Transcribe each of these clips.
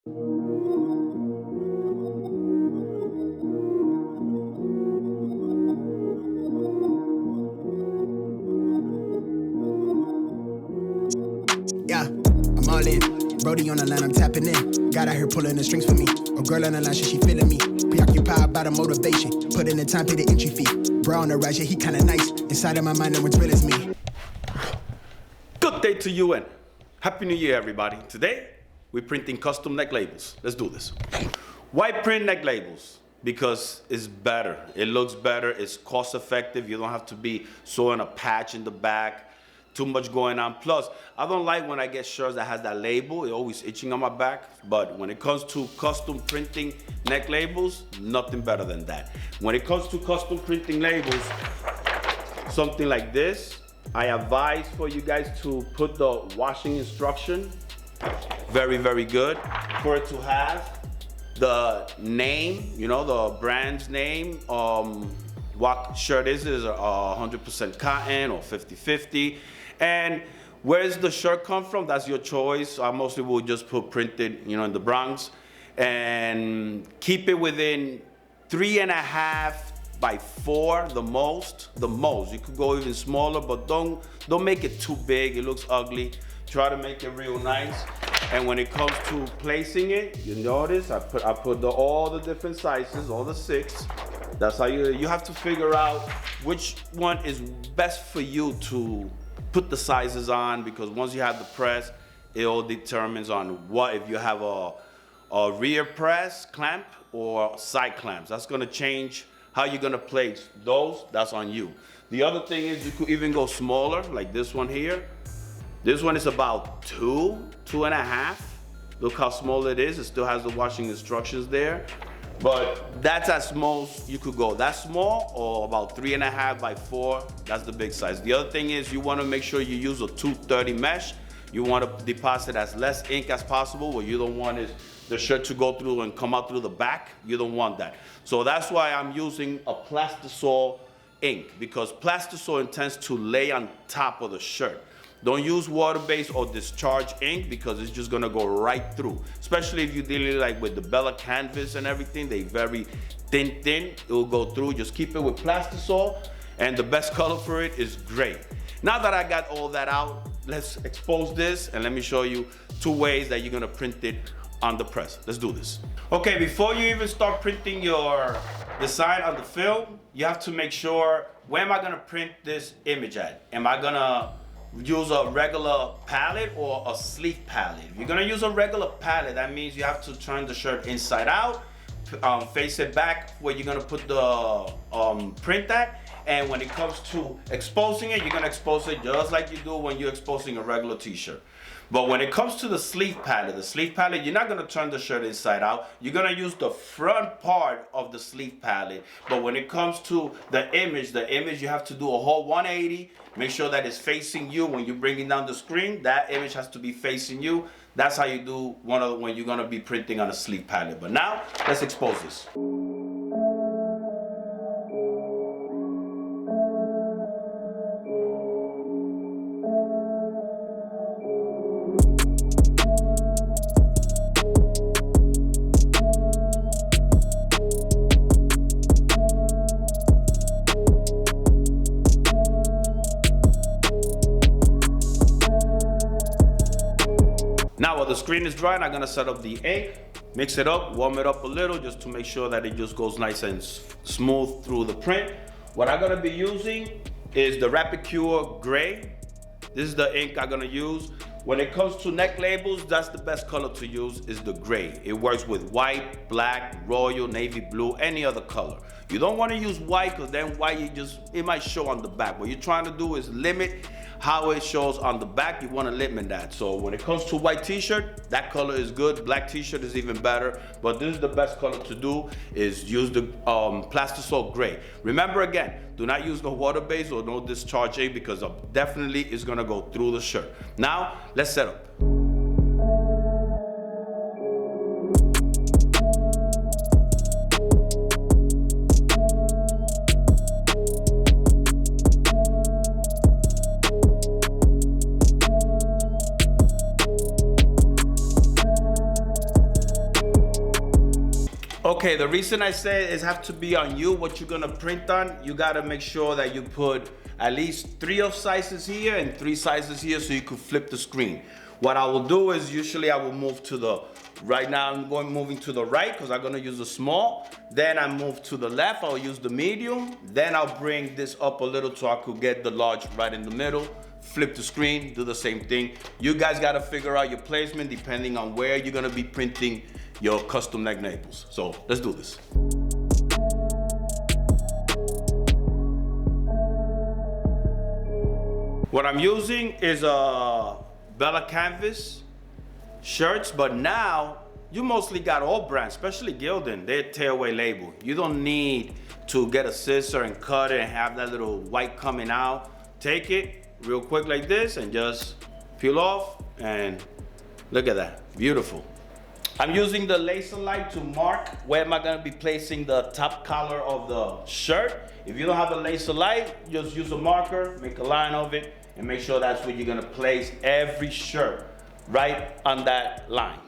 Yeah, I'm all in. Brody on the line, I'm tapping in. God out here pulling the strings for me. A girl on the line, she feeling me. Preoccupied by the motivation. Put in the time, pay the entry fee. Bro on the rise, yeah, he kinda nice. Inside of my mind, no one's real as me. Good day to you and Happy New Year, everybody. Today, we're printing custom neck labels. Let's do this. Why print neck labels? Because it's better. It looks better, it's cost effective. You don't have to be sewing a patch in the back. Too much going on. Plus, I don't like when I get shirts that has that label. It's always itching on my back. But when it comes to custom printing neck labels, nothing better than that. When it comes to custom printing labels, something like this, I advise for you guys to put the washing instruction. Very, very good. For it to have the name, you know, the brand's name, what shirt is 100% cotton or 50-50. And where's the shirt come from? That's your choice. I mostly will just put printed, you know, in the Bronx. And keep it within 3.5 by 4, the most. You could go even smaller, but don't make it too big. It looks ugly. Try to make it real nice. And when it comes to placing it, you notice I put all the different sizes, all the 6. That's how you have to figure out which one is best for you to put the sizes on, because once you have the press, it all determines on what, if you have a rear press clamp or side clamps. That's gonna change how you're gonna place those. That's on you. The other thing is you could even go smaller, like this one here. This one is about 2.5. Look how small it is. It still has the washing instructions there. But that's as most you could go. That's small, or about 3.5 by 4. That's the big size. The other thing is you want to make sure you use a 230 mesh. You want to deposit as less ink as possible. What you don't want is the shirt to go through and come out through the back. You don't want that. So that's why I'm using a plastisol ink, because plastisol intends to lay on top of the shirt. Don't use water-based or discharge ink, because it's just gonna go right through. Especially if you're dealing like with the Bella canvas and everything, they very thin. It will go through. Just keep it with plastisol, and the best color for it is gray. Now that I got all that out, let's expose this and let me show you 2 ways that you're gonna print it on the press. Let's do this. Okay, before you even start printing your design on the film, you have to make sure, where am I gonna print this image at? Am I gonna use a regular palette or a sleeve palette? If you're gonna use a regular palette, that means you have to turn the shirt inside out, face it back where you're gonna put the print at. And when it comes to exposing it, you're gonna expose it just like you do when you're exposing a regular t-shirt. But when it comes to the sleeve palette, you're not gonna turn the shirt inside out. You're gonna use the front part of the sleeve palette. But when it comes to the image, you have to do a whole 180. Make sure that it's facing you when you're bringing down the screen. That image has to be facing you. That's how you do when you're gonna be printing on a sleeve palette. But now, let's expose this. Now while the screen is drying, I'm gonna set up the ink, mix it up, warm it up a little just to make sure that it just goes nice and smooth through the print. What I'm gonna be using is the Rapid Cure Gray. This is the ink I'm gonna use. When it comes to neck labels, that's the best color to use, is the gray. It works with white, black, royal, navy blue, any other color. You don't wanna use white, because then white, it might show on the back. What you're trying to do is limit how it shows on the back. You wanna limit that. So when it comes to white t-shirt, that color is good. Black t-shirt is even better, but this is the best color to do, is use the plastisol gray. Remember again, do not use the water-based or no discharge ink, because definitely it's gonna go through the shirt. Now, let's set up. Okay, the reason I say it have to be on you, what you're gonna print on. You gotta make sure that you put at least 3 of sizes here and 3 sizes here so you can flip the screen. What I will do is usually I will move to the, right now I'm moving to the right because I'm gonna use the small. Then I move to the left, I'll use the medium. Then I'll bring this up a little so I could get the large right in the middle. Flip the screen, do the same thing. You guys gotta figure out your placement depending on where you're gonna be printing your custom neck labels. So let's do this. What I'm using is a Bella Canvas shirts, but now you mostly got all brands, especially Gildan, they're tearaway label. You don't need to get a scissor and cut it and have that little white coming out. Take it real quick like this and just peel off, and look at that, beautiful. I'm using the laser light to mark where am I gonna be placing the top collar of the shirt. If you don't have a laser light, just use a marker, make a line of it, and make sure that's where you're gonna place every shirt, right on that line.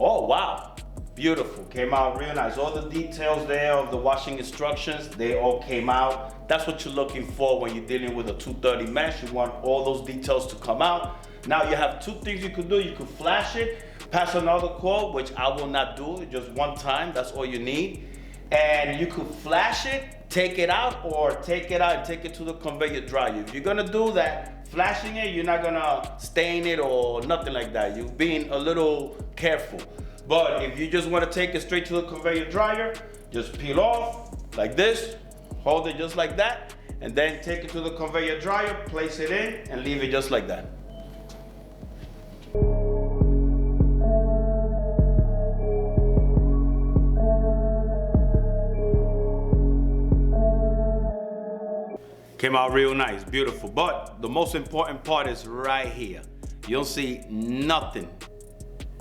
Oh, wow, beautiful, came out real nice. All the details there of the washing instructions, they all came out. That's what you're looking for when you're dealing with a 230 mesh. You want all those details to come out. Now you have 2 things you could do. You could flash it, pass another cord, which I will not do, just 1 time, that's all you need. And you could flash it, take it out, or take it out and take it to the conveyor dryer. If you're gonna do that, flashing it, you're not gonna stain it or nothing like that. You're being a little careful. But if you just wanna take it straight to the conveyor dryer, just peel off like this, hold it just like that, and then take it to the conveyor dryer, place it in, and leave it just like that. Came out real nice, beautiful. But the most important part is right here. You don't see nothing.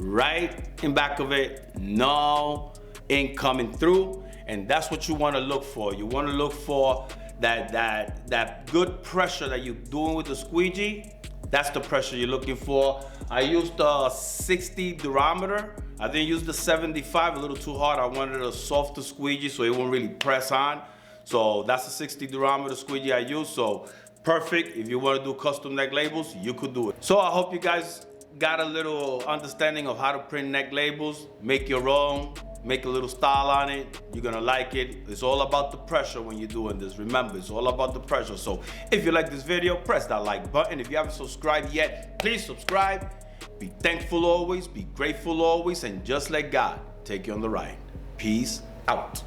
Right in back of it, no ink coming through. And that's what you wanna look for. You wanna look for that good pressure that you're doing with the squeegee. That's the pressure you're looking for. I used a 60 durometer. I didn't use the 75, a little too hard. I wanted a softer squeegee so it won't really press on. So that's a 60 durometer squeegee I use. So perfect. If you want to do custom neck labels, you could do it. So I hope you guys got a little understanding of how to print neck labels. Make your own, make a little style on it. You're gonna like it. It's all about the pressure when you're doing this. Remember, it's all about the pressure. So if you like this video, press that like button. If you haven't subscribed yet, please subscribe. Be thankful always, be grateful always, and just let God take you on the ride. Peace out.